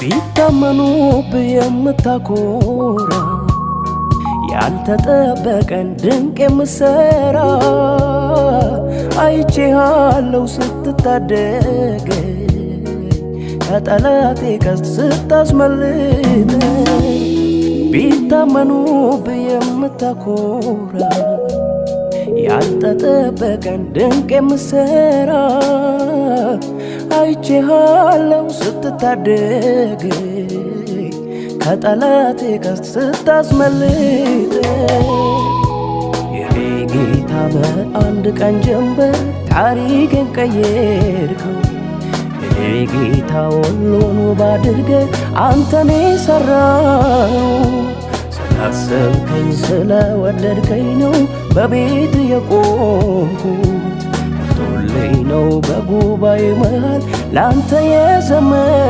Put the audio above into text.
ቢታመኑብህ የምታኮራ ያልተጠበቀን ድንቅ የምትሰራ አይቼሃለሁ ስትታደገኝ ከጠላቴ ቀስት ስታስመልጠኝ ቢታመኑብህ የምታኮራ ያልተጠበቀን ድንቅ የምትሰራ አይቼሃለሁ ስትታደገኝ ከጠላቴ ቀስት ስታስመልጠኝ የኔ ጌታ በአንድ ቀን ጀንበር ታሪኬን ቀየርከው። የኔ ጌታ ሁሉን ውብ አድርገህ አንተን የሠራኸው ስላሰብከኝ ስለወደድከኝ ነው በቤት የቆምኩት። ቶልኝ ነው በጉባኤ መሃል ላንተ የዘመርኩት።